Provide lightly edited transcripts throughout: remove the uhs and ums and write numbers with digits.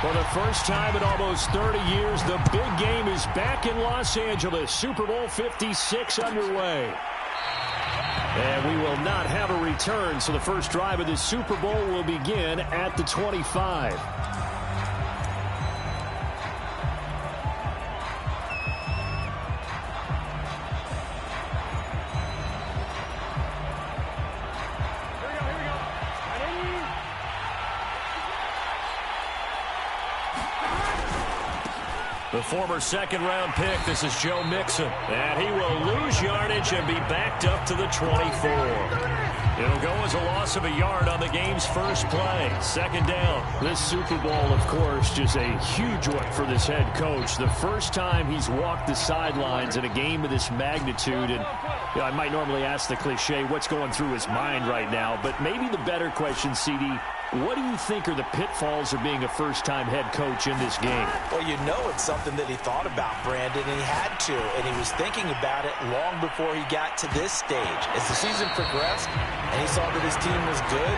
For the first time in almost 30 years, the big game is back in Los Angeles. Super Bowl 56 underway. And we will not have a return, so the first drive of this Super Bowl will begin at the 25. The former second-round pick, this is Joe Mixon. And he will lose yardage and be backed up to the 24. It'll go as a loss of a yard on the game's first play. Second down. This Super Bowl, of course, just a huge one for this head coach. The first time he's walked the sidelines in a game of this magnitude. And I might normally ask the cliche, what's going through his mind right now? But maybe the better question, CD, what do you think are the pitfalls of being a first-time head coach in this game? Well, you know it's something that he thought about, Brandon, and he had to. And he was thinking about it long before he got to this stage. As the season progressed and he saw that his team was good,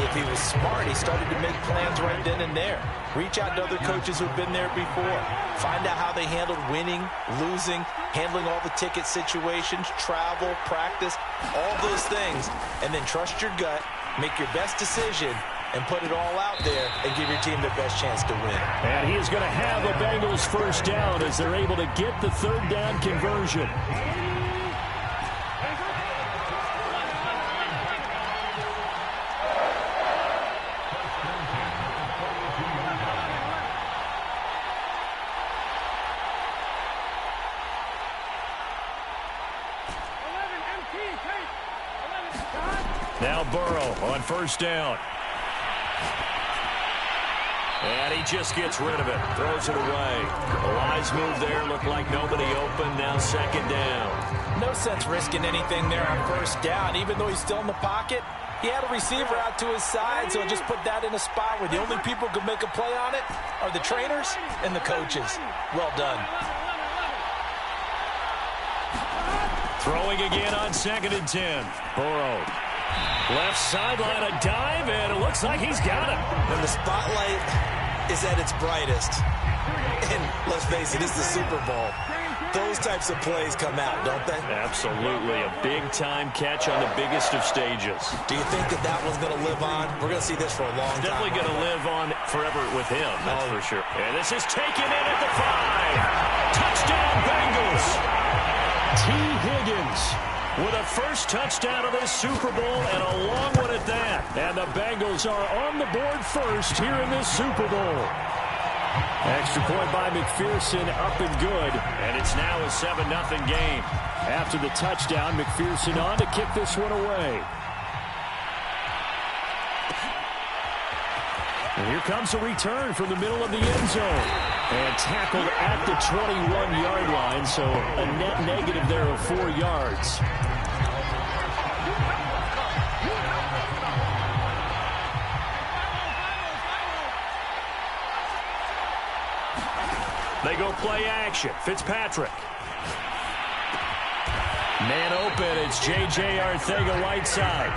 if he was smart, he started to make plans right then and there. Reach out to other coaches who've been there before. Find out how they handled winning, losing, handling all the ticket situations, travel, practice, all those things. And then trust your gut, make your best decision, and put it all out there and give your team the best chance to win. And he is going to have a Bengals first down as they're able to get the third down conversion. Now Burrow on first down. And he just gets rid of it. Throws it away. A wise move there. Looked like nobody open. Now second down. No sense risking anything there on first down. Even though he's still in the pocket, he had a receiver out to his side, so just put that in a spot where the only people who could make a play on it are the trainers and the coaches. Well done. Throwing again on 2nd and 10. Burrow. Left sideline, a dive, and it looks like he's got it. When the spotlight is at its brightest, and let's face it, it's the Super Bowl, those types of plays come out, don't they? Absolutely. A big-time catch on the biggest of stages. Do you think that that one's going to live on? We're going to see this for a long time. Definitely going to live on forever with him, that's for sure. And this is taken in at the 5. Touchdown, Bengals. T. Higgins with a first touchdown of this Super Bowl, and a long one at that. And the Bengals are on the board first here in this Super Bowl. Extra point by McPherson, up and good. And it's now a 7-0 game. After the touchdown, McPherson on to kick this one away. And here comes a return from the middle of the end zone. And tackled at the 21-yard line, so a net negative there of 4 yards. They go play action. Fitzpatrick. Man open. It's J.J. Arcega-Whiteside.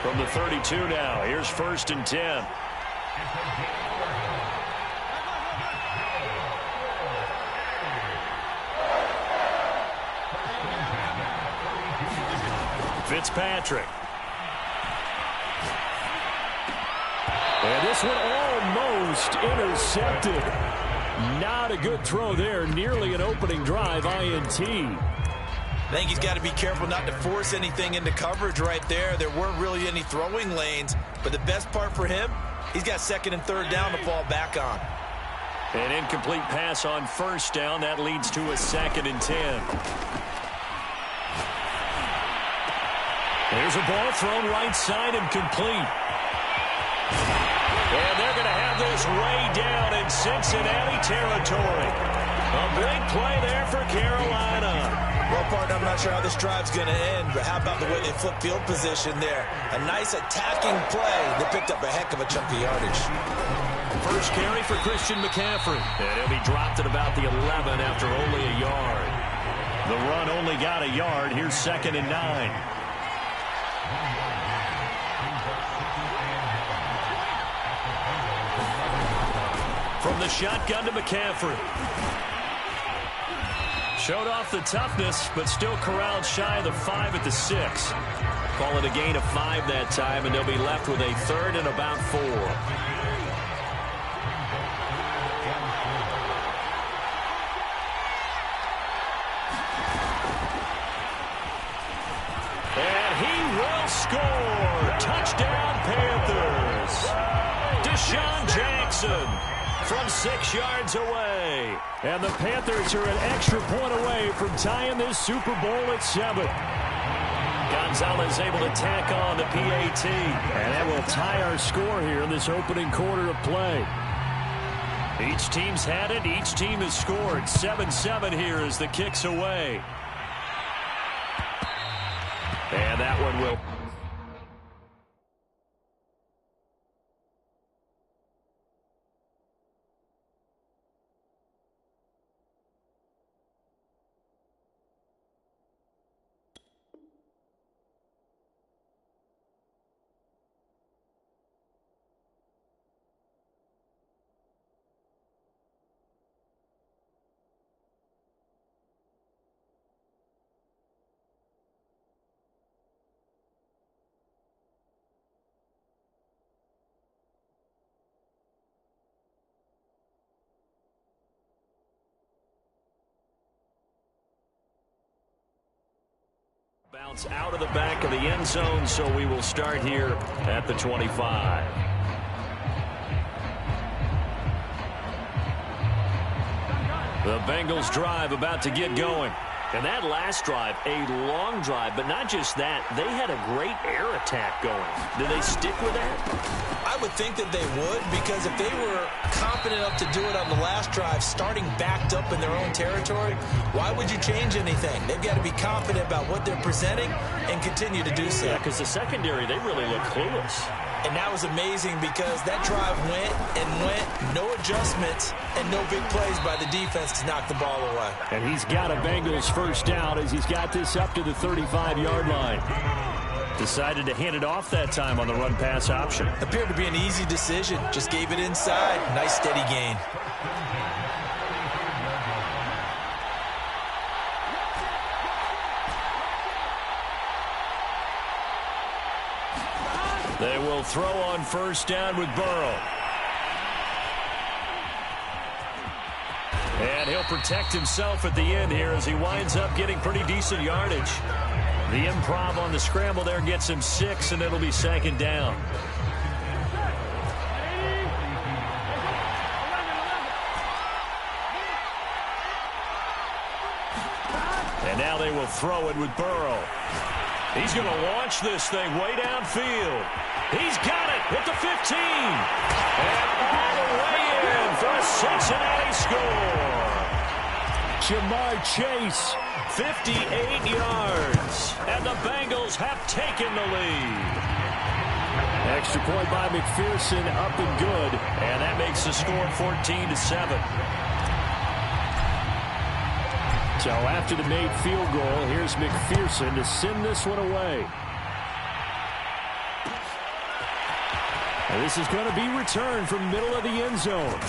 From the 32 now. Here's 1st and 10. Fitzpatrick. And this one almost intercepted. Not a good throw there. Nearly an opening drive, INT. I think he's got to be careful not to force anything into coverage right there. There weren't really any throwing lanes. But the best part for him, he's got 2nd and 3rd down to fall back on. An incomplete pass on 1st down. That leads to a 2nd and 10. There's a ball thrown right side and complete. And they're going to have this way down in Cincinnati territory. A big play there for Carolina. Well, partner, I'm not sure how this drive's going to end, but how about the way they flip field position there? A nice attacking play. They picked up a heck of a chunk of yardage. First carry for Christian McCaffrey. And he'll be dropped at about the 11 after only a yard. The run only got a yard. Here's 2nd and 9. From the shotgun to McCaffrey. Showed off the toughness, but still corralled shy of the 5 at the 6. Call it a gain of 5 that time, and they'll be left with a 3rd and about 4. And he will score. Touchdown, Panthers. Deshaun Jackson from 6 yards away. And the Panthers are an extra point away from tying this Super Bowl at 7. Gonzalez able to tack on the PAT. And that will tie our score here in this opening quarter of play. Each team's had it. Each team has scored. 7-7 here as the kick's away. And that one will... Bounce out of the back of the end zone, so we will start here at the 25. The Bengals drive about to get going. And that last drive, a long drive, but not just that, they had a great air attack going. Did they stick with that? I would think that they would, because if they were confident enough to do it on the last drive, starting backed up in their own territory, why would you change anything? They've got to be confident about what they're presenting and continue to do so. Yeah, because the secondary, they really look clueless. And that was amazing because that drive went and went, no adjustments, and no big plays by the defense to knock the ball away. And he's got a Bengals first down as he's got this up to the 35-yard line. Decided to hand it off that time on the run-pass option. Appeared to be an easy decision. Just gave it inside. Nice steady gain. They will throw on first down with Burrow. And he'll protect himself at the end here as he winds up getting pretty decent yardage. The improv on the scramble there gets him 6, and it'll be 2nd down. And now they will throw it with Burrow. He's going to launch this thing way downfield. He's got it at the 15. And all the way in for a Cincinnati score. Jamar Chase, 58 yards. And the Bengals have taken the lead. Extra point by McPherson, up and good. And that makes the score 14-7. So after the made field goal, here's McPherson to send this one away. And this is going to be returned from middle of the end zone.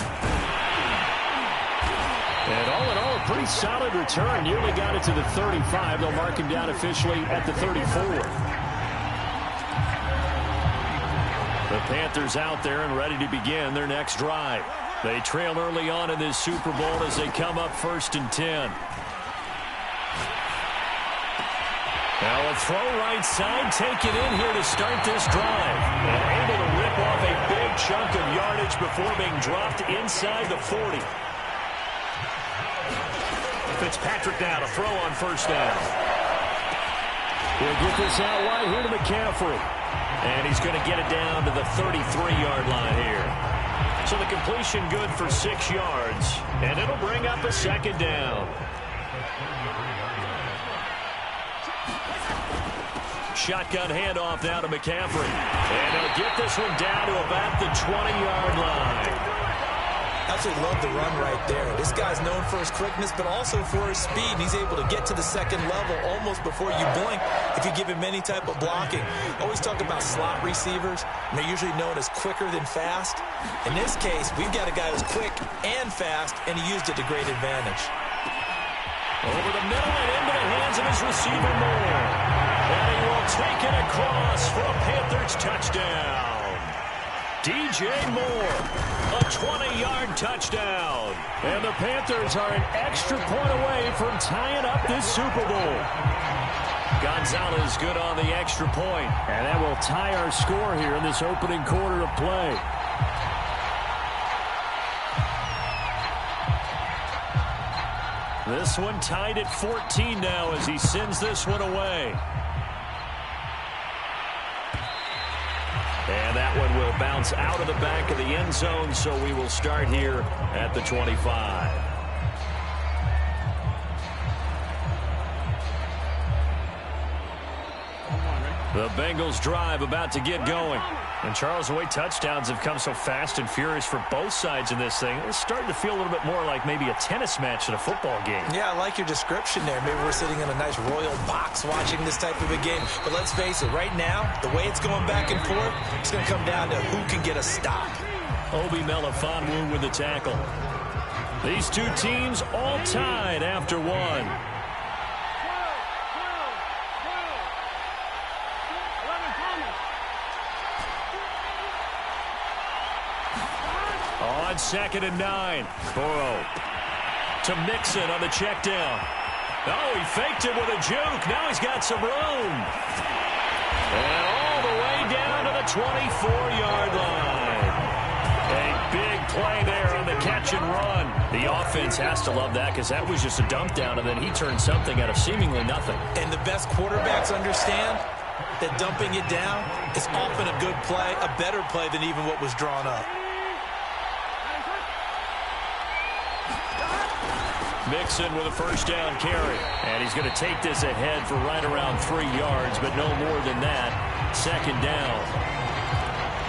And all in all, a pretty solid return. Nearly got it to the 35. They'll mark him down officially at the 34. The Panthers out there and ready to begin their next drive. They trail early on in this Super Bowl as they come up 1st and 10. Now a throw right side taken in here to start this drive. And able to rip off a big chunk of yardage before being dropped inside the 40. Fitzpatrick now to throw on first down. He'll get this out wide here to McCaffrey. And he's going to get it down to the 33-yard line here. So the completion good for 6 yards. And it'll bring up a 2nd down. Shotgun handoff now to McCaffrey. And he'll get this one down to about the 20-yard line. Absolutely love the run right there. This guy's known for his quickness, but also for his speed. He's able to get to the second level almost before you blink if you give him any type of blocking. Always talk about slot receivers, and they're usually known as quicker than fast. In this case, we've got a guy who's quick and fast, and he used it to great advantage. Over the middle and into the hands of his receiver, Moore. And he will take it across for a Panthers touchdown. DJ Moore, a 20-yard touchdown. And the Panthers are an extra point away from tying up this Super Bowl. Gonzalez good on the extra point. And that will tie our score here in this opening quarter of play. This one tied at 14 now as he sends this one away. And that one will bounce out of the back of the end zone, so we will start here at the 25. The Bengals drive about to get going. And Charles, the way touchdowns have come so fast and furious for both sides in this thing, it's starting to feel a little bit more like maybe a tennis match than a football game. Yeah, I like your description there. Maybe we're sitting in a nice royal box watching this type of a game. But let's face it, right now, the way it's going back and forth, it's going to come down to who can get a stop. Obi Melifonwu with the tackle. These two teams all tied after one. On 2nd and 9. Burrow to Mixon on the check down. Oh, he faked it with a juke. Now he's got some room. And all the way down to the 24-yard line. A big play there on the catch and run. The offense has to love that because that was just a dump down, and then he turned something out of seemingly nothing. And the best quarterbacks understand that dumping it down is often a good play, a better play than even what was drawn up. Mixon with a first down carry. And he's going to take this ahead for right around 3 yards, but no more than that. 2nd down.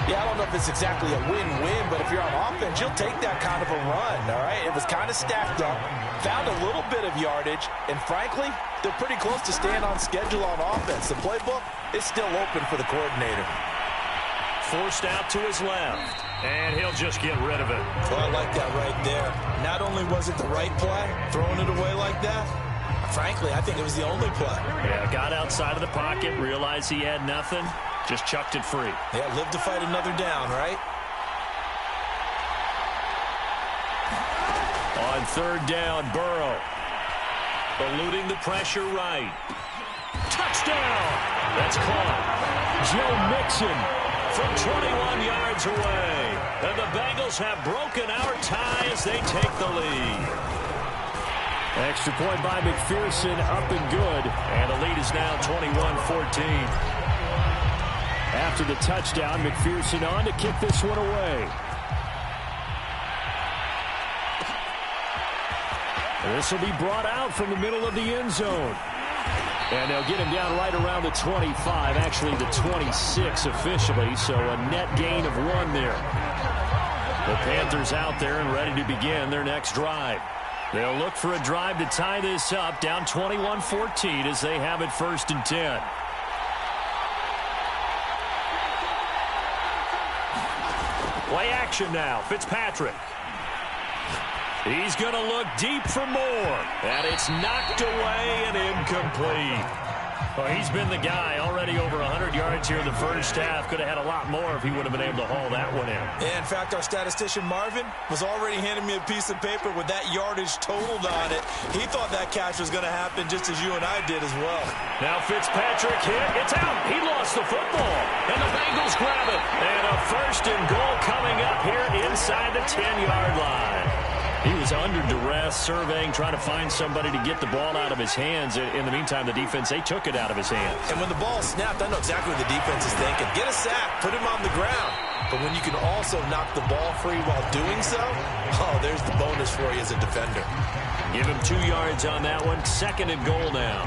Yeah, I don't know if it's exactly a win-win, but if you're on offense, you'll take that kind of a run, all right? It was kind of stacked up, found a little bit of yardage, and frankly, they're pretty close to staying on schedule on offense. The playbook is still open for the coordinator. Forced out to his left, and he'll just get rid of it. Well, I like that right there. Not only was it the right play, throwing it away like that, frankly, I think it was the only play. Yeah, got outside of the pocket, realized he had nothing, just chucked it free. Yeah, live to fight another down, right? On 3rd down, Burrow. Eluding the pressure right. Touchdown! That's caught. Joe Mixon from 21 yards away. And the Bengals have broken our tie as they take the lead. Extra point by McPherson, up and good. And the lead is now 21-14. After the touchdown, McPherson on to kick this one away. This will be brought out from the middle of the end zone. And they'll get him down right around the 25, actually the 26 officially, so a net gain of 1 there. The Panthers out there and ready to begin their next drive. They'll look for a drive to tie this up, down 21-14 as they have it 1st and 10. Play action now, Fitzpatrick. He's going to look deep for more. And it's knocked away and incomplete. Well, he's been the guy already over 100 yards here in the first half. Could have had a lot more if he would have been able to haul that one in. Yeah, in fact, our statistician Marvin was already handing me a piece of paper with that yardage totaled on it. He thought that catch was going to happen just as you and I did as well. Now Fitzpatrick hit. It's out. He lost the football. And the Bengals grab it. And a 1st and goal coming up here inside the 10-yard line. He was under duress, surveying, trying to find somebody to get the ball out of his hands. In the meantime, the defense, they took it out of his hands. And when the ball snapped, I know exactly what the defense is thinking. Get a sack, put him on the ground. But when you can also knock the ball free while doing so, oh, there's the bonus for you as a defender. Give him 2 yards on that one. 2nd and goal now.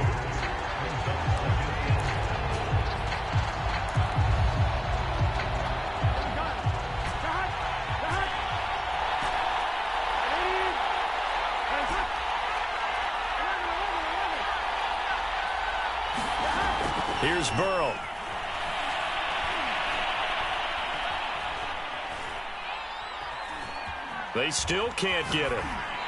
Here's Burrow. They still can't get him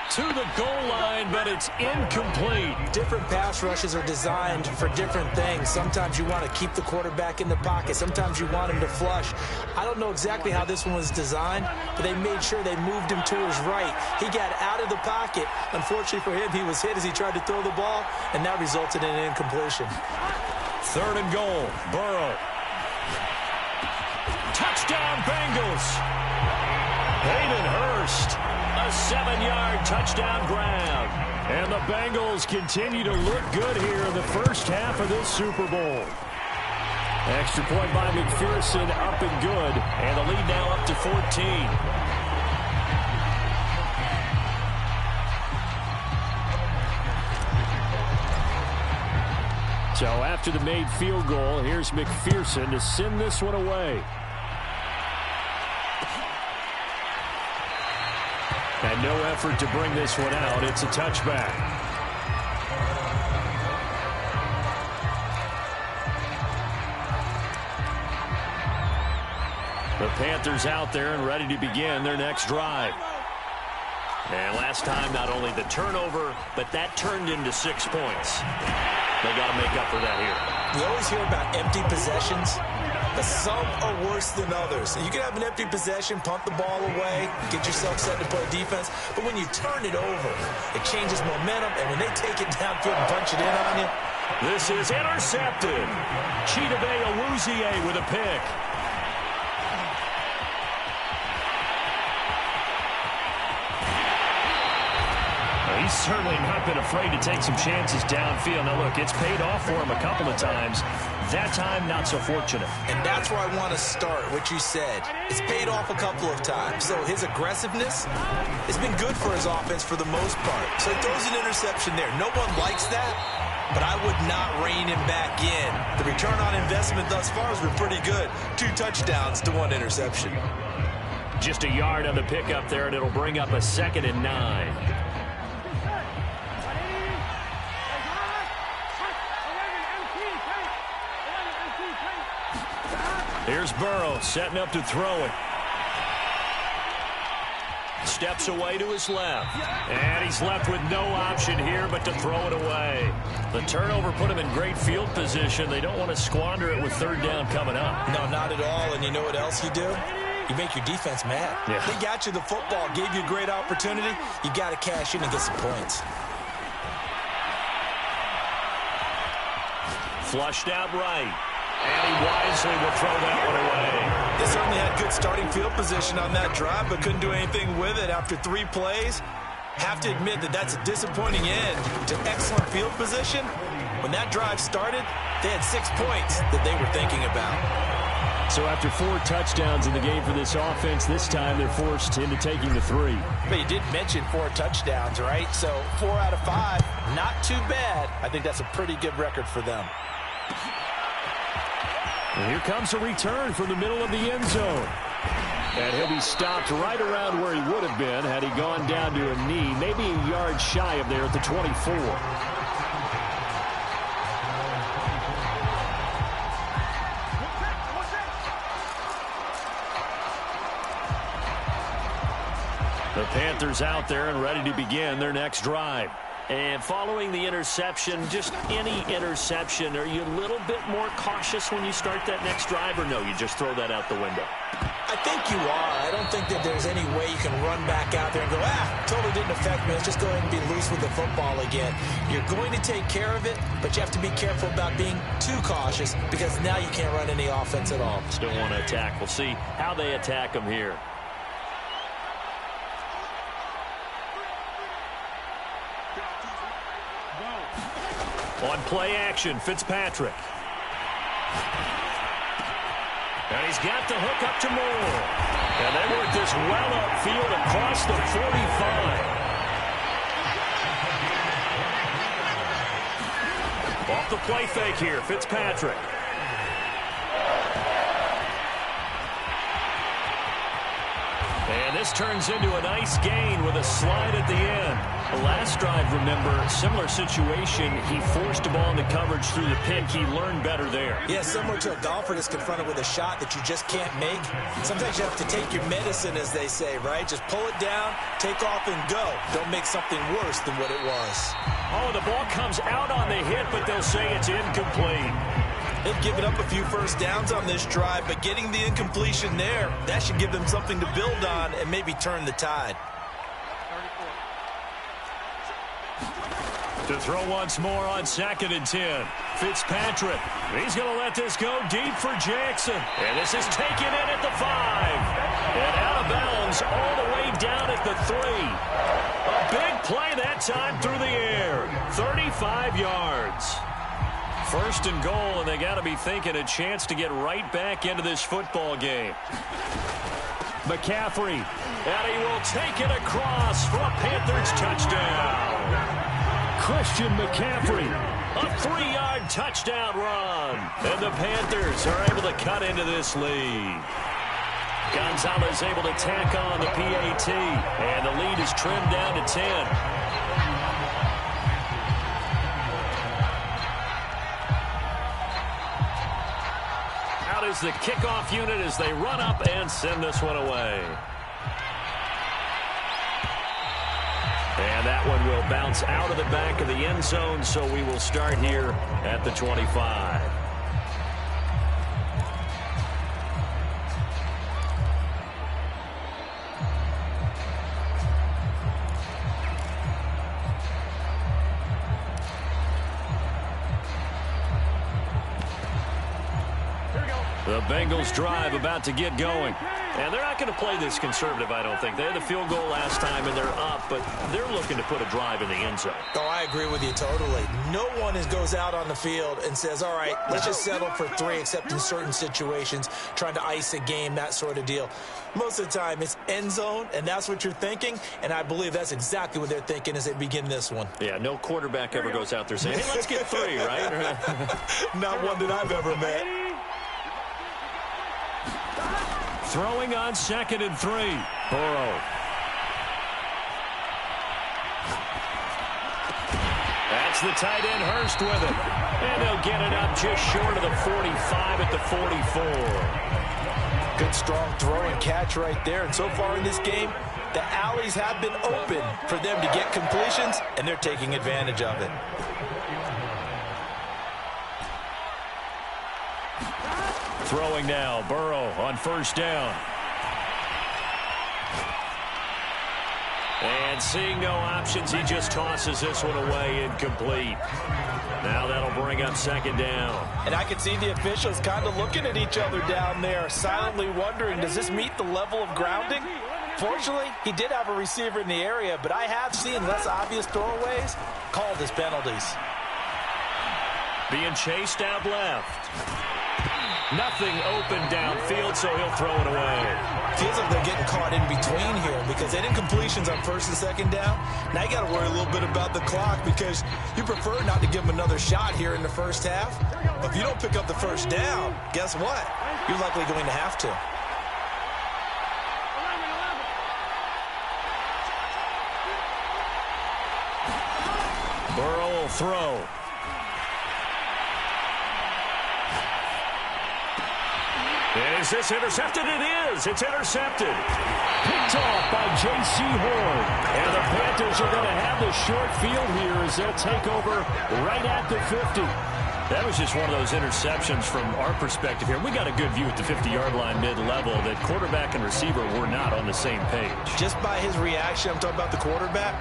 to the goal line, but it's incomplete. Different pass rushes are designed for different things. Sometimes you want to keep the quarterback in the pocket. Sometimes you want him to flush. I don't know exactly how this one was designed, but they made sure they moved him to his right. He got out of the pocket. Unfortunately for him, he was hit as he tried to throw the ball, and that resulted in an incompletion. 3rd and goal. Burrow. Touchdown, Bengals. Hayden Hurst. A 7-yard touchdown grab. And the Bengals continue to look good here in the first half of this Super Bowl. Extra point by McPherson, up and good. And the lead now up to 14. So after the made field goal, here's McPherson to send this one away. And no effort to bring this one out. It's a touchback. The Panthers out there and ready to begin their next drive. And last time, not only the turnover, but that turned into 6 points. They got to make up for that here. We always hear about empty possessions, but some are worse than others. You can have an empty possession, pump the ball away, get yourself set to play defense, but when you turn it over, it changes momentum, and when they take it downfield and punch it in on you. This is intercepted. Chidobe Awuzie with a pick. He's certainly not been afraid to take some chances downfield. Now, look, it's paid off for him a couple of times. That time, not so fortunate. And that's where I want to start, what you said. It's paid off a couple of times. So his aggressiveness has been good for his offense for the most part. So he throws an interception there. No one likes that, but I would not rein him back in. The return on investment thus far has been pretty good. 2 touchdowns to 1 interception. Just a yard on the pickup there, and it'll bring up a 2nd and 9. Here's Burrow setting up to throw it. Steps away to his left. And he's left with no option here but to throw it away. The turnover put him in great field position. They don't want to squander it with 3rd down coming up. No, not at all. And you know what else you do? You make your defense mad. Yeah. They got you the football, gave you a great opportunity. You got to cash in and get some points. Flushed out right. And he wisely will throw that one away. They certainly had good starting field position on that drive, but couldn't do anything with it after 3 plays. Have to admit that that's a disappointing end to excellent field position. When that drive started, they had 6 points that they were thinking about. So after 4 touchdowns in the game for this offense, this time they're forced into taking the 3. But you did mention 4 touchdowns, right? So 4 out of 5, not too bad. I think that's a pretty good record for them. And here comes a return from the middle of the end zone. And he'll be stopped right around where he would have been had he gone down to a knee, maybe a yard shy of there at the 24. The Panthers out there and ready to begin their next drive. And following the interception, just any interception, are you a little bit more cautious when you start that next drive, or no, you just throw that out the window? I think you are. I don't think that there's any way you can run back out there and go, totally didn't affect me. Let's just go ahead and be loose with the football again. You're going to take care of it, but you have to be careful about being too cautious because now you can't run any offense at all. Still want to attack. We'll see how they attack them here. On play action, Fitzpatrick. And he's got the hook up to Moore. And they work this well upfield across the 45. Off the play fake here, Fitzpatrick. And this turns into a nice gain with a slide at the end. The last drive, remember, similar situation. He forced the ball into coverage through the pick. He learned better there. Yeah, similar to a golfer that's confronted with a shot that you just can't make. Sometimes you have to take your medicine, as they say, right? Just pull it down, take off, and go. Don't make something worse than what it was. Oh, the ball comes out on the hit, but they'll say it's incomplete. They've given up a few first downs on this drive, but getting the incompletion there, that should give them something to build on and maybe turn the tide. To throw once more on 2nd and 10. Fitzpatrick. He's going to let this go deep for Jackson. And this is taken in at the 5. And out of bounds all the way down at the 3. A big play that time through the air. 35 yards. 1st and goal, and they got to be thinking a chance to get right back into this football game. McCaffrey. And he will take it across for a Panthers touchdown. Christian McCaffrey, a 3-yard touchdown run. And the Panthers are able to cut into this lead. Gonzalez able to tack on the PAT. And the lead is trimmed down to 10. Out is the kickoff unit as they run up and send this one away. And that one will bounce out of the back of the end zone, so we will start here at the 25. The Bengals drive about to get going. And they're not going to play this conservative, I don't think. They had the field goal last time, and they're up, but they're looking to put a drive in the end zone. Oh, I agree with you totally. No one goes out on the field and says, all right, let's just settle for 3, except in certain situations, trying to ice a game, that sort of deal. Most of the time, it's end zone, and that's what you're thinking, and I believe that's exactly what they're thinking as they begin this one. Yeah, no quarterback ever goes out there saying, hey, let's get 3, right? Not one that I've ever met. Throwing on 2nd and 3. Burrow. That's the tight end Hurst with it. And they'll get it up just short of the 45 at the 44. Good strong throw and catch right there. And so far in this game, the alleys have been open for them to get completions, and they're taking advantage of it. Throwing now, Burrow on 1st down. And seeing no options, he just tosses this one away, incomplete. Now that'll bring up 2nd down. And I can see the officials kind of looking at each other down there, silently wondering, does this meet the level of grounding? Fortunately, he did have a receiver in the area, but I have seen less obvious throwaways called as penalties. Being chased out left. Nothing open downfield, so he'll throw it away. Feels like they're getting caught in between here because they didn't completions on 1st and 2nd down. Now you got to worry a little bit about the clock because you prefer not to give them another shot here in the first half. But if you don't pick up the 1st down, guess what? You're likely going to have to. Burrow will throw. Is this intercepted? It is. It's intercepted. Picked off by J.C. Horn. And the Panthers are going to have the short field here as they'll take over right at the 50. That was just one of those interceptions from our perspective here. We got a good view at the 50-yard line mid-level that quarterback and receiver were not on the same page. Just by his reaction, I'm talking about the quarterback,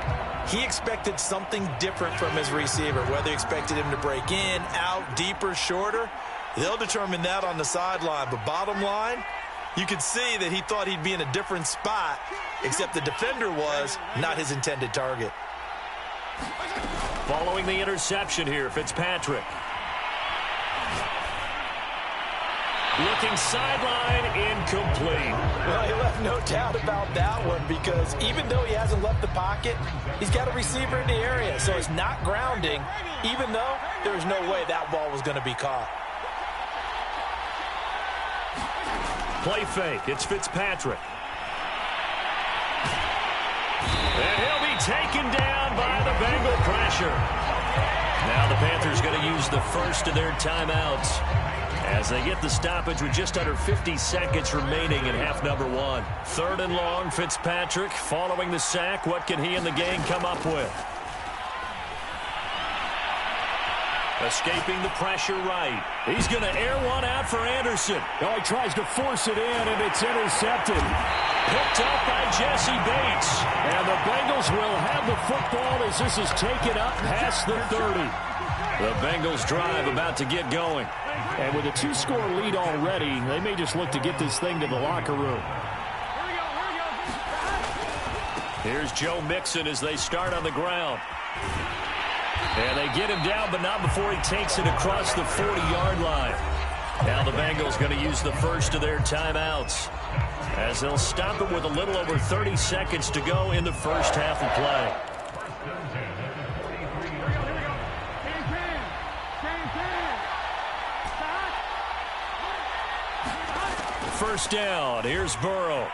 he expected something different from his receiver, whether he expected him to break in, out, deeper, shorter. They'll determine that on the sideline. But bottom line, you could see that he thought he'd be in a different spot, except the defender was not his intended target. Following the interception here, Fitzpatrick. Looking sideline, incomplete. Well, he left no doubt about that one because even though he hasn't left the pocket, he's got a receiver in the area. So it's not grounding, even though there's no way that ball was going to be caught. Play fake. It's Fitzpatrick. And he'll be taken down by pressure. Now the Panthers going to use the first of their timeouts as they get the stoppage with just under 50 seconds remaining in half number one. 3rd and long, Fitzpatrick following the sack. What can he and the gang come up with? Escaping the pressure right. He's going to air one out for Anderson. Oh, he tries to force it in, and it's intercepted. Picked up by Jesse Bates. And the Bengals will have the football as this is taken up past the 30. The Bengals drive about to get going. And with a 2-score lead already, they may just look to get this thing to the locker room. Here's Joe Mixon as they start on the ground. And they get him down, but not before he takes it across the 40-yard line. Now the Bengals going to use the first of their timeouts as they'll stop it with a little over 30 seconds to go in the first half of play. First down. Here's Burrow.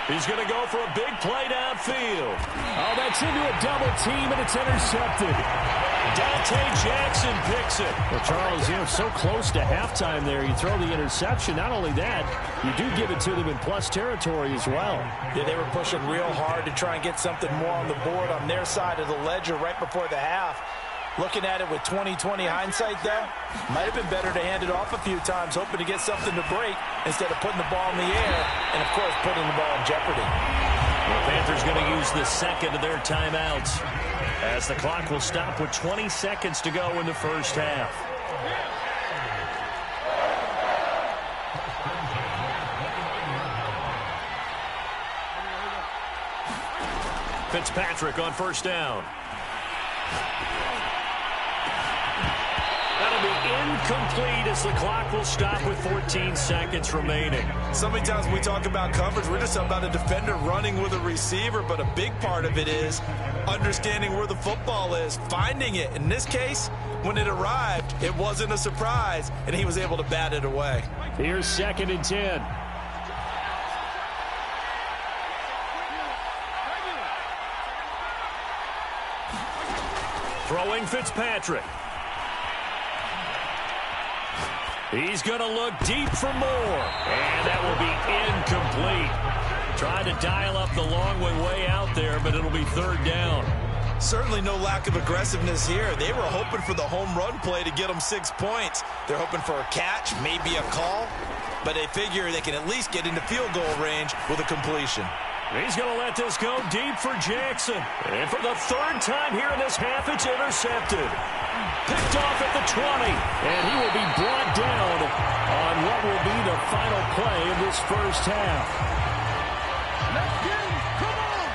He's going to go for a big play downfield. Oh, that's into a double team, and it's intercepted. Dante Jackson picks it. Well, Charles, you know, so close to halftime there. You throw the interception. Not only that, you do give it to them in plus territory as well. Yeah, they were pushing real hard to try and get something more on the board on their side of the ledger right before the half. Looking at it with 20/20 hindsight, though, might have been better to hand it off a few times, hoping to get something to break instead of putting the ball in the air and, of course, putting the ball in jeopardy. The Panthers going to use the second of their timeouts as the clock will stop with 20 seconds to go in the first half. Fitzpatrick on first down. That'll be incomplete as the clock will stop with 14 seconds remaining. So many times when we talk about coverage, we're just about a defender running with a receiver, but a big part of it is understanding where the football is, finding it. In this case, when it arrived, it wasn't a surprise, and he was able to bat it away. Here's 2nd and 10. Throwing Fitzpatrick. He's going to look deep for more. And that will be incomplete. Trying to dial up the long way out there, but it'll be 3rd down. Certainly no lack of aggressiveness here. They were hoping for the home run play to get them 6 points. They're hoping for a catch, maybe a call, but they figure they can at least get into field goal range with a completion. He's going to let this go deep for Jackson. And for the 3rd time here in this half, it's intercepted. Picked off at the 20. And he will be brought down on what will be the final play of this first half. Let's get him. Come on.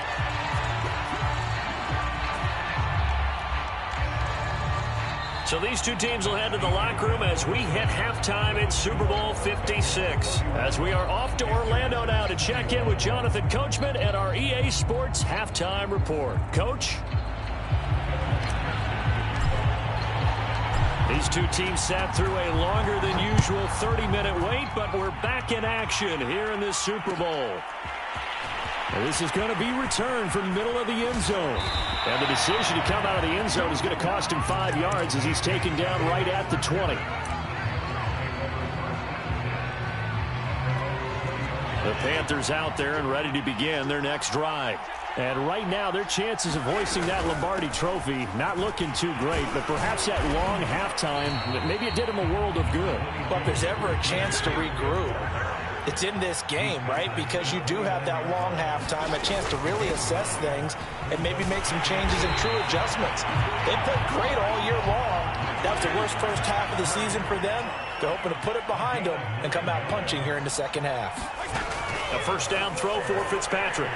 So these two teams will head to the locker room as we hit halftime in Super Bowl 56. As we are off to Orlando now to check in with Jonathan Coachman and our EA Sports Halftime Report. Coach? These two teams sat through a longer than usual 30-minute wait, but we're back in action here in this Super Bowl. And this is going to be returned from the middle of the end zone. And the decision to come out of the end zone is going to cost him 5 yards as he's taken down right at the 20. The Panthers out there and ready to begin their next drive. And right now, their chances of hoisting that Lombardi trophy not looking too great, but perhaps that long halftime, maybe it did them a world of good. But if there's ever a chance to regroup, it's in this game, right? Because you do have that long halftime, a chance to really assess things and maybe make some changes and true adjustments. They played great all year long. That was the worst first half of the season for them. They're hoping to put it behind them and come out punching here in the second half. A first down throw for Fitzpatrick.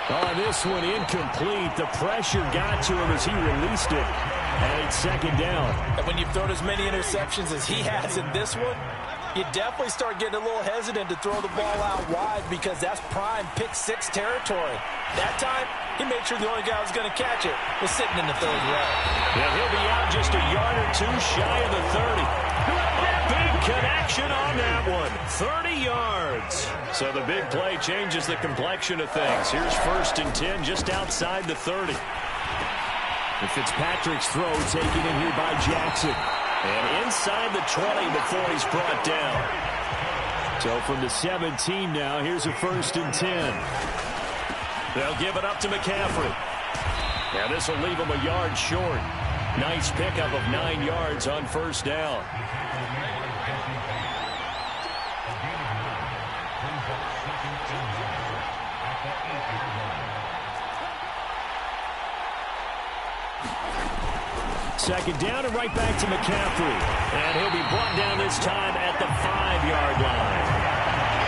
Oh, this one incomplete. The pressure got to him as he released it. And it's 2nd down. And when you've thrown as many interceptions as he has in this one, you definitely start getting a little hesitant to throw the ball out wide because that's prime pick 6 territory. That time, he made sure the only guy who was going to catch it was sitting in the 3rd row. Yeah, he'll be out just a yard or two shy of the 30. A big connection on that one. 30 yards. So the big play changes the complexion of things. Here's 1st and 10 just outside the 30. And Fitzpatrick's throw taken in here by Jackson. And inside the 20 before he's brought down. So from the 17 now, here's a 1st and 10. They'll give it up to McCaffrey. Now this will leave him a yard short. Nice pickup of 9 yards on 1st down. Second down and right back to McCaffrey. And he'll be brought down this time at the 5-yard line.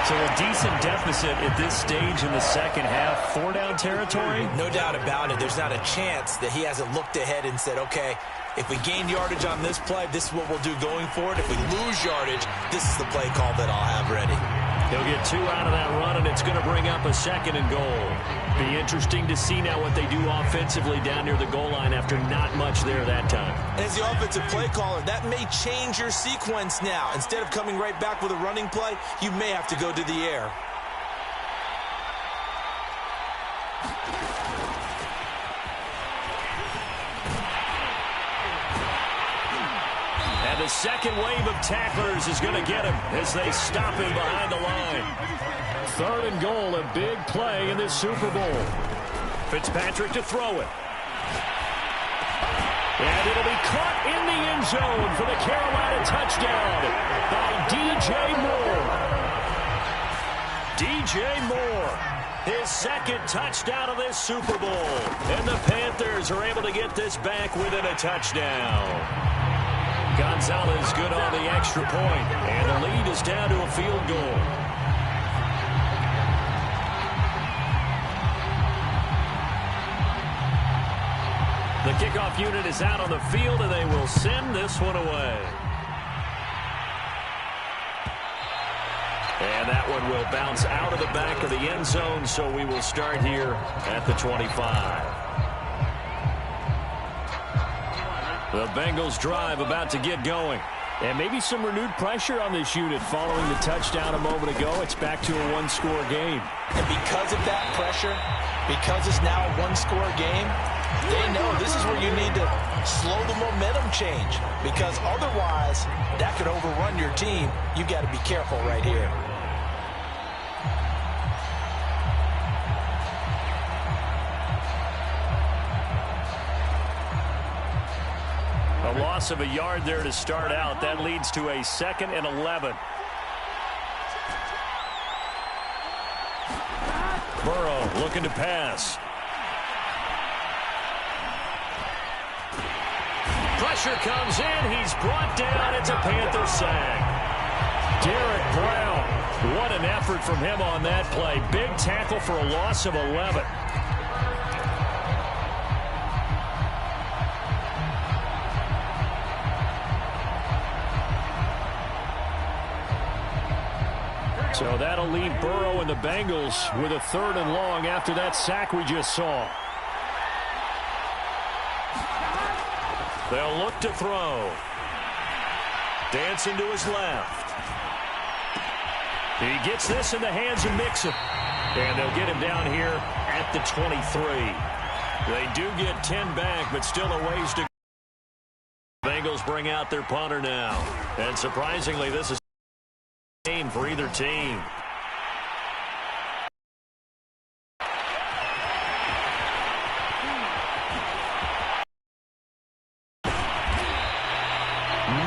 So a decent deficit at this stage in the second half. 4-down territory? No doubt about it. There's not a chance that he hasn't looked ahead and said, okay, if we gain yardage on this play, this is what we'll do going forward. If we lose yardage, this is the play call that I'll have ready. He'll get 2 out of that run, and it's going to bring up a 2nd and goal. Be interesting to see now what they do offensively down near the goal line after not much there that time. As the offensive play caller, that may change your sequence now. Instead of coming right back with a running play, you may have to go to the air. And the second wave of tacklers is going to get him as they stop him behind the line. 3rd and goal, a big play in this Super Bowl. Fitzpatrick to throw it. And it'll be caught in the end zone for the Carolina touchdown by D.J. Moore. D.J. Moore, his 2nd touchdown of this Super Bowl. And the Panthers are able to get this back within a touchdown. Gonzalez good on the extra point, and the lead is down to a field goal. The kickoff unit is out on the field, and they will send this one away. And that one will bounce out of the back of the end zone, so we will start here at the 25. The Bengals drive about to get going. And maybe some renewed pressure on this unit following the touchdown a moment ago. It's back to a one-score game. And because of that pressure, because it's now a one-score game, they know this is where you need to slow the momentum change. Because otherwise, that could overrun your team. You've got to be careful right here. A loss of a yard there to start out. That leads to a 2nd and 11. Burrow looking to pass. Pressure comes in. He's brought down. It's a Panther sack. Derek Brown. What an effort from him on that play. Big tackle for a loss of 11. So that'll leave Burrow and the Bengals with a 3rd and long after that sack we just saw. They'll look to throw. Dancing to his left. He gets this in the hands of Mixon. And they'll get him down here at the 23. They do get 10 back, but still a ways to go. Bengals bring out their punter now. And surprisingly, this is game for either team.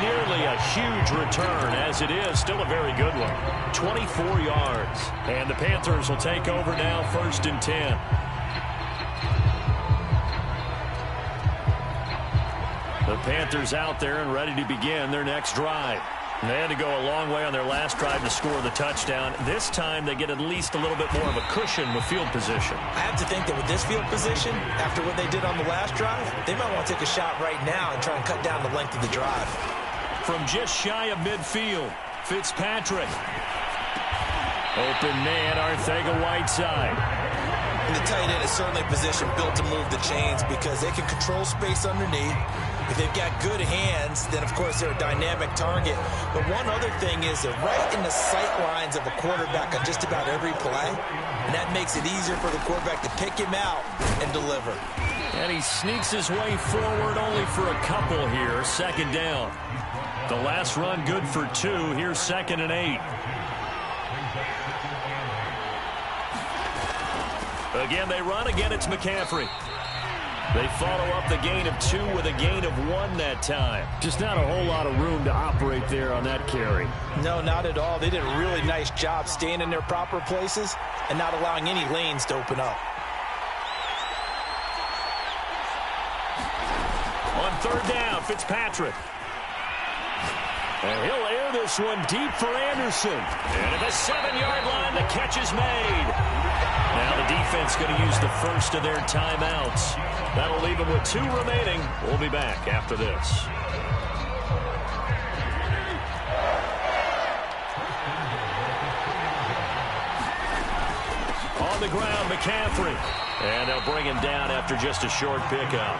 Nearly a huge return, as it is still a very good one. 24 yards. And the Panthers will take over now, 1st and 10. The Panthers out there and ready to begin their next drive. They had to go a long way on their last drive to score the touchdown. This time they get at least a little bit more of a cushion with field position. I have to think that with this field position, after what they did on the last drive, they might want to take a shot right now and try and cut down the length of the drive. From just shy of midfield, Fitzpatrick. Open man, Arcega-Whiteside. And the tight end is certainly a position built to move the chains because they can control space underneath. If they've got good hands, then, of course, they're a dynamic target. But one other thing is they're right in the sight lines of a quarterback on just about every play, and that makes it easier for the quarterback to pick him out and deliver. And he sneaks his way forward only for a couple here. Second down. The last run good for 2. Here's 2nd and 8. Again, they run. Again, it's McCaffrey. They follow up the gain of 2 with a gain of 1 that time. Just not a whole lot of room to operate there on that carry. No, not at all. They did a really nice job staying in their proper places and not allowing any lanes to open up. On 3rd down, Fitzpatrick. And he'll air this one deep for Anderson. And at the 7-yard line, the catch is made. Now the defense going to use the first of their timeouts. That'll leave them with 2 remaining. We'll be back after this. On the ground, McCaffrey. And they'll bring him down after just a short pickup.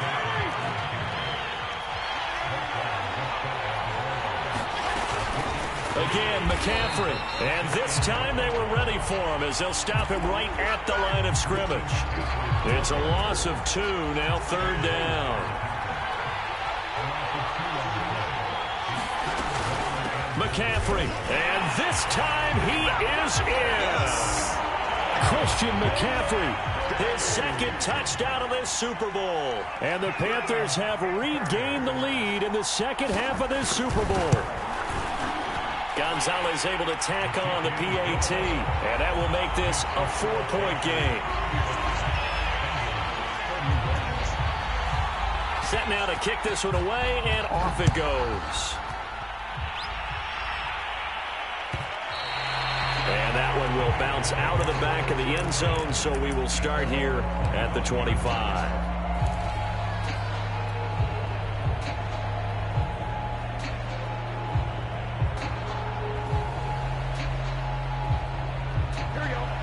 Again, McCaffrey. And this time they were ready for him as they'll stop him right at the line of scrimmage. It's a loss of 2, now 3rd down. McCaffrey. And this time he is in. Christian McCaffrey. His 2nd touchdown of this Super Bowl. And the Panthers have regained the lead in the second half of this Super Bowl. Gonzalez able to tack on the PAT, and that will make this a 4-point game. Set now to kick this one away, and off it goes. And that one will bounce out of the back of the end zone, so we will start here at the 25.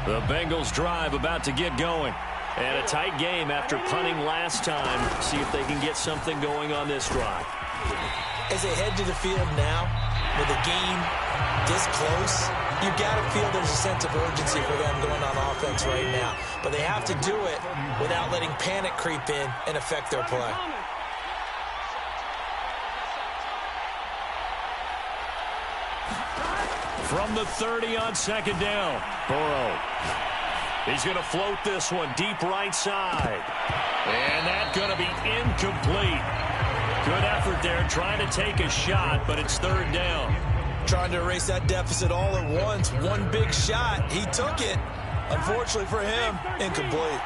The Bengals drive about to get going. And a tight game after punting last time. See if they can get something going on this drive. As they head to the field now, with the game this close, you've got to feel there's a sense of urgency for them going on offense right now. But they have to do it without letting panic creep in and affect their play. From the 30 on 2nd down, Burrow. He's going to float this one deep right side. And that's going to be incomplete. Good effort there trying to take a shot, but it's 3rd down. Trying to erase that deficit all at once. One big shot. He took it. Unfortunately for him, incomplete.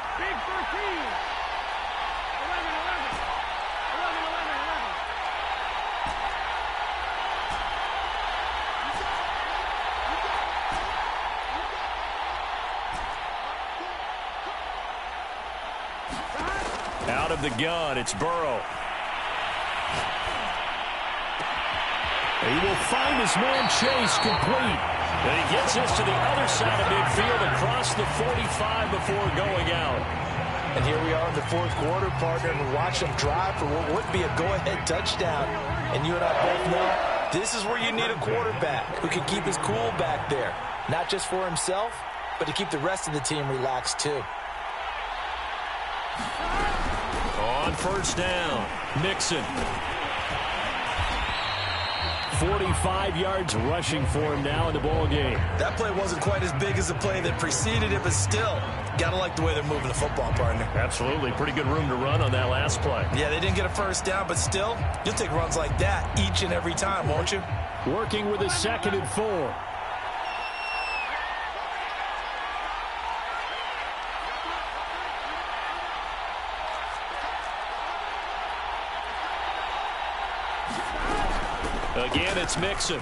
Out of the gun, it's Burrow. He will find his man Chase complete. And he gets this to the other side of midfield across the 45 before going out. And here we are in the 4th quarter, partner, and watch them drive for what would be a go-ahead touchdown. And you and I both know this is where you need a quarterback who can keep his cool back there. Not just for himself, but to keep the rest of the team relaxed too. On 1st down, Mixon. 45 yards rushing for him now in the ball game. That play wasn't quite as big as the play that preceded it, but still, gotta like the way they're moving the football, partner. Absolutely. Pretty good room to run on that last play. Yeah, they didn't get a 1st down, but still, you'll take runs like that each and every time, won't you? Working with a 2nd and 4. Again, it's Mixon.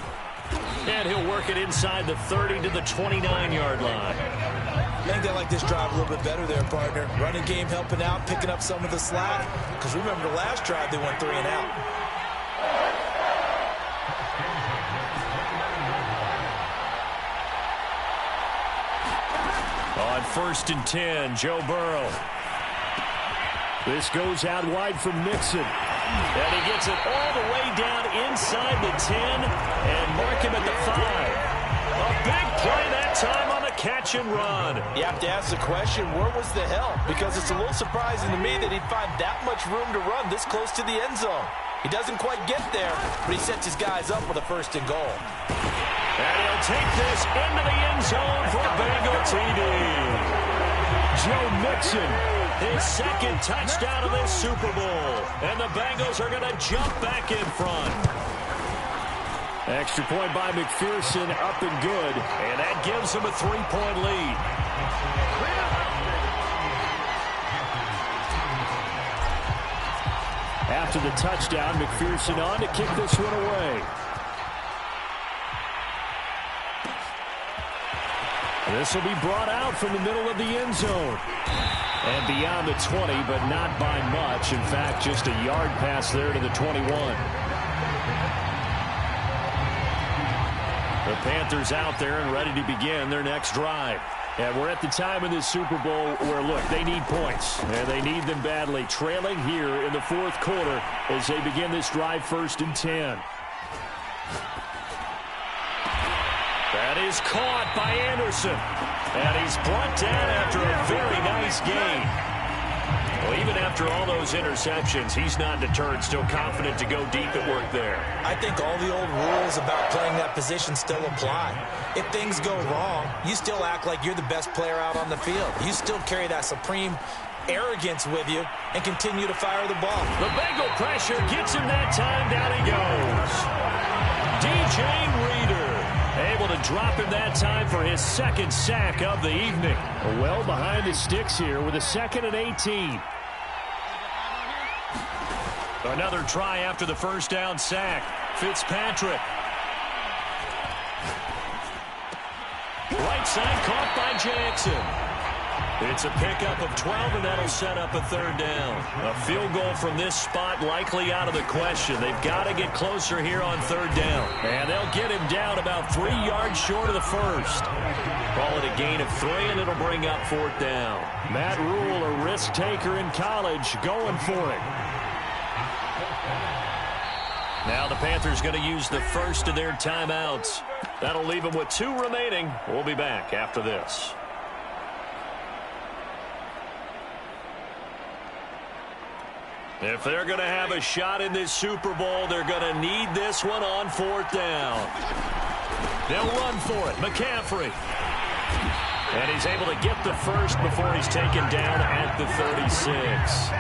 And he'll work it inside the 30 to the 29-yard line. I think they like this drive a little bit better there, partner. Running game helping out, picking up some of the slack. Because remember the last drive, they went 3 and out. On 1st and 10, Joe Burrow. This goes out wide from Mixon. And he gets it all the way down inside the 10 and mark him at the 5. A big play that time on the catch and run. You have to ask the question, where was the help? Because it's a little surprising to me that he'd find that much room to run this close to the end zone. He doesn't quite get there, but he sets his guys up with a 1st and goal. And he'll take this into the end zone for a Bengal TD. Joe Mixon, his 2nd touchdown of this Super Bowl. And the Bengals are going to jump back in front. Extra point by McPherson, up and good. And that gives them a 3-point lead. After the touchdown, McPherson on to kick this one away. This will be brought out from the middle of the end zone. And beyond the 20, but not by much. In fact, just a yard pass there to the 21. The Panthers out there and ready to begin their next drive. And we're at the time in this Super Bowl where, look, they need points. And they need them badly. Trailing here in the 4th quarter as they begin this drive 1st and 10. That is caught by Anderson. And he's brought down after a very nice gain. Well, even after all those interceptions, he's not deterred, still confident to go deep at work there. I think all the old rules about playing that position still apply. If things go wrong, you still act like you're the best player out on the field. You still carry that supreme arrogance with you and continue to fire the ball. The Bengal pressure gets him that time. Down he goes. DJ Reader able to drop him that time for his 2nd sack of the evening. Well behind the sticks here with a 2nd and 18. Another try after the 1st down sack. Fitzpatrick. Right side caught by Jackson. It's a pickup of 12, and that'll set up a 3rd down. A field goal from this spot likely out of the question. They've got to get closer here on 3rd down. And they'll get him down about 3 yards short of the 1st. Call it a gain of 3, and it'll bring up 4th down. Matt Rule, a risk taker in college, going for it. Now the Panthers going to use the 1st of their timeouts. That'll leave them with 2 remaining. We'll be back after this. If they're going to have a shot in this Super Bowl, they're going to need this one on 4th down. They'll run for it. McCaffrey. And he's able to get the 1st before he's taken down at the 36.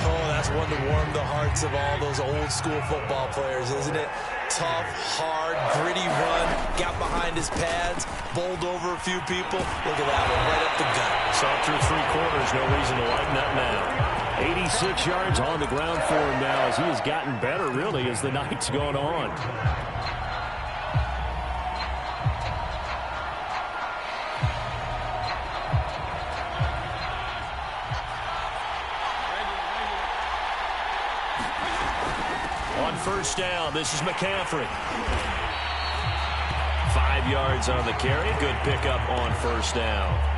Oh, that's one to warm the hearts of all those old school football players, isn't it? Tough, hard, gritty run, got behind his pads, bowled over a few people. Look at that one, right up the gut. Saw through 3 quarters, no reason to lighten up now. 86 yards on the ground for him now as he has gotten better, really, as the night's gone on. On 1st down, this is McCaffrey. 5 yards on the carry. Good pickup on 1st down.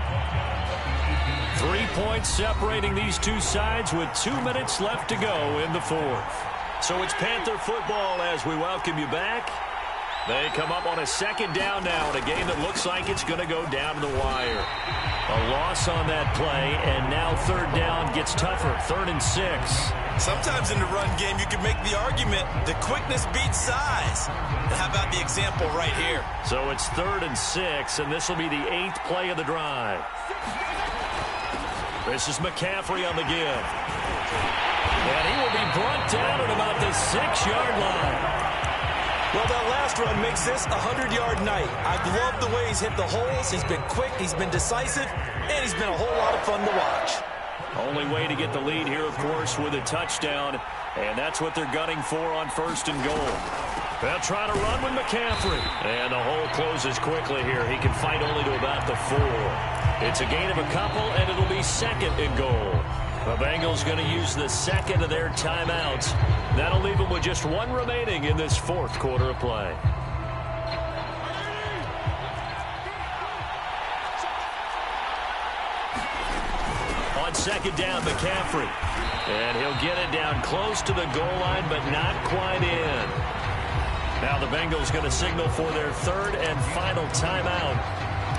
3 points separating these two sides with 2 minutes left to go in the 4th. So it's Panther football as we welcome you back. They come up on a 2nd down now in a game that looks like it's going to go down to the wire. A loss on that play, and now 3rd down gets tougher. 3rd and 6. Sometimes in the run game, you can make the argument that quickness beats size. And how about the example right here? So it's 3rd and 6, and this will be the 8th play of the drive. This is McCaffrey on the give. And he will be brought down at about the 6-yard line. Well, that last run makes this a 100-yard night. I've loved the way he's hit the holes. He's been quick, he's been decisive, and he's been a whole lot of fun to watch. Only way to get the lead here, of course, with a touchdown. And that's what they're gunning for on 1st and goal. They'll try to run with McCaffrey. And the hole closes quickly here. He can fight only to about the 4. It's a gain of a couple, and it'll be 2nd and goal. The Bengals going to use the 2nd of their timeouts. That'll leave them with just 1 remaining in this 4th quarter of play. second down, McCaffrey. And he'll get it down close to the goal line, but not quite in. Now the Bengals going to signal for their third and final timeout.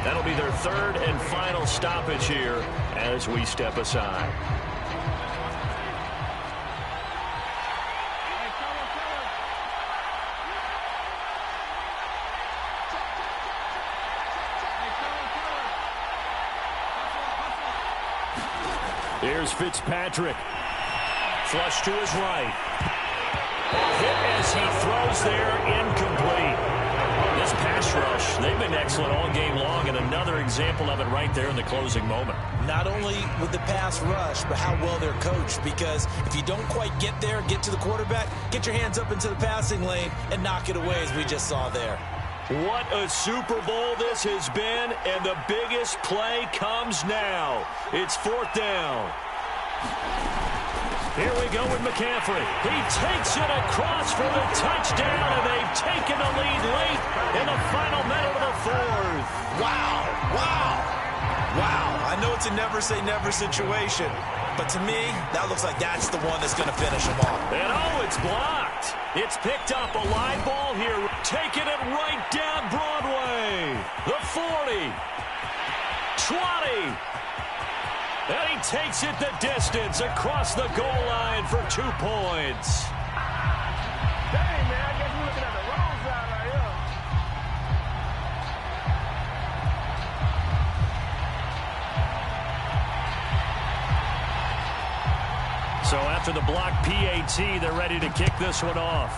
That'll be their third and final stoppage here as we step aside. Here's Fitzpatrick. Flush to his right. Hit as he throws there, incomplete. This pass rush, they've been excellent all game long, and another example of it right there in the closing moment. Not only with the pass rush, but how well they're coached, because if you don't quite get there, get to the quarterback, get your hands up into the passing lane and knock it away, as we just saw there. What a Super Bowl this has been, and the biggest play comes now. It's fourth down. Here we go with McCaffrey. He takes it across for the touchdown, and they've taken the lead late in the final minute of the fourth. Wow, wow, wow. I know it's a never-say-never situation, but to me, that looks like that's the one that's going to finish them off. And oh, it's blocked. It's picked up, a live ball here, taking it right down Broadway. The 40, 20, and he takes it the distance across the goal line for 2 points. Dang, man, I guess we're looking at the wrong side right here. So after the block PAT, they're ready to kick this one off.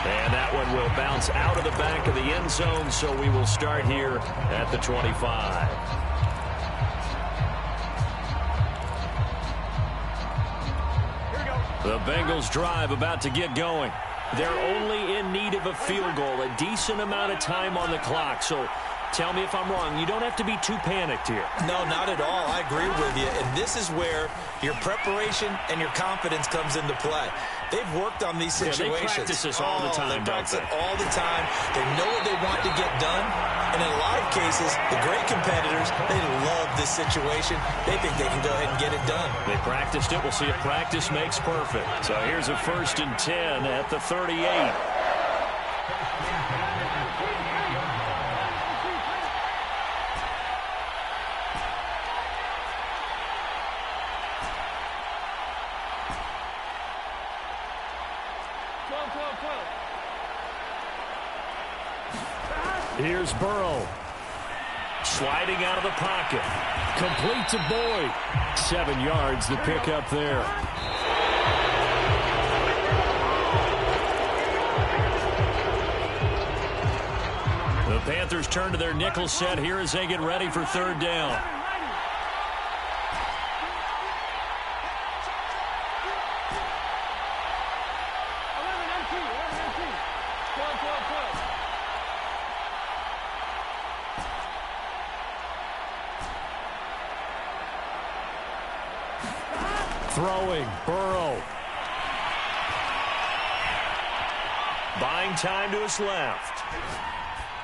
And that one will bounce out of the back of the end zone, so we will start here at the 25. The Bengals drive about to get going. They're only in need of a field goal, a decent amount of time on the clock, so tell me if I'm wrong. You don't have to be too panicked here. No, not at all. I agree with you. And this is where your preparation and your confidence comes into play. They've worked on these situations. Yeah, they practice this all the time. They practice it all the time. They know what they want to get done. And in a lot of cases, the great competitors, they love this situation. They think they can go ahead and get it done. They practiced it. We'll see if practice makes perfect. So here's a 1st and 10 at the 38. Here's Burrow. Sliding out of the pocket. Complete to Boyd. 7 yards, the pickup there. The Panthers turn to their nickel set here as they get ready for third down. Throwing, Burrow. Buying time to his left.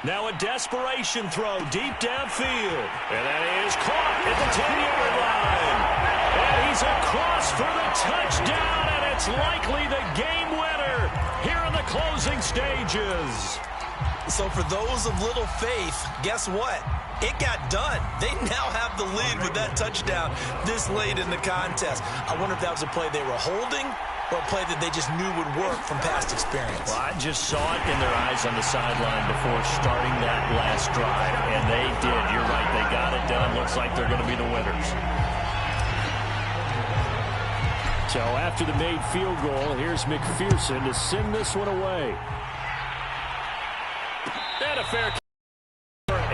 Now a desperation throw deep downfield. And that is caught at the 10-yard line. And he's across for the touchdown, and it's likely the game winner here in the closing stages. So for those of little faith, guess what? It got done. They now have the lead with that touchdown this late in the contest. I wonder if that was a play they were holding or a play that they just knew would work from past experience. Well, I just saw it in their eyes on the sideline before starting that last drive, and they did. You're right. They got it done. Looks like they're going to be the winners. So after the made field goal, here's McPherson to send this one away. And a fair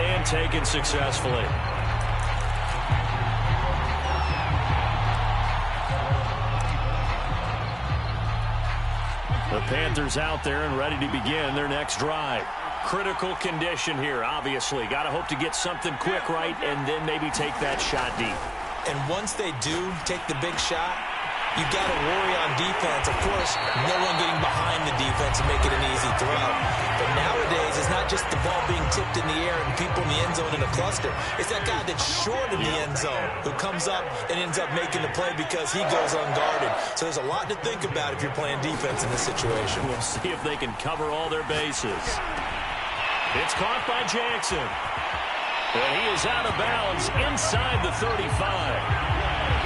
and taken successfully. The Panthers out there and ready to begin their next drive. Critical condition here, obviously. Got to hope to get something quick right and then maybe take that shot deep. And once they do take the big shot, you've got to worry on defense offense, of course, no one getting behind the defense and making an easy throw. But nowadays, it's not just the ball being tipped in the air and people in the end zone in a cluster. It's that guy that's short in the end zone who comes up and ends up making the play because he goes unguarded. So there's a lot to think about if you're playing defense in this situation. We'll see if they can cover all their bases. It's caught by Jackson. And he is out of bounds inside the 35.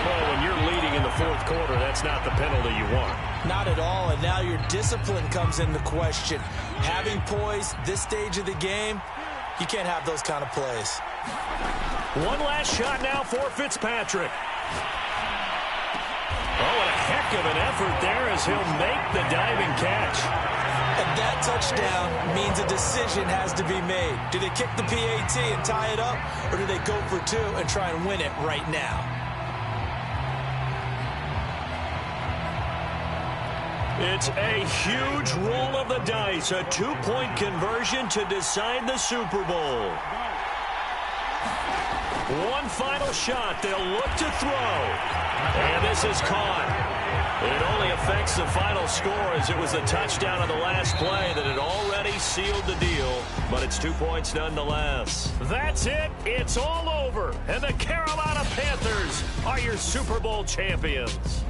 Well, when you're leading in the fourth quarter, that's not the penalty you want. Not at all, and now your discipline comes into question. Having poise this stage of the game, you can't have those kind of plays. One last shot now for Fitzpatrick. Oh, and a heck of an effort there as he'll make the diving catch. And that touchdown means a decision has to be made. Do they kick the PAT and tie it up, or do they go for two and try and win it right now? It's a huge roll of the dice, a two-point conversion to decide the Super Bowl. One final shot. They'll look to throw. And this is caught. It only affects the final score as it was a touchdown on the last play that had already sealed the deal, but it's 2 points nonetheless. That's it. It's all over, and the Carolina Panthers are your Super Bowl champions.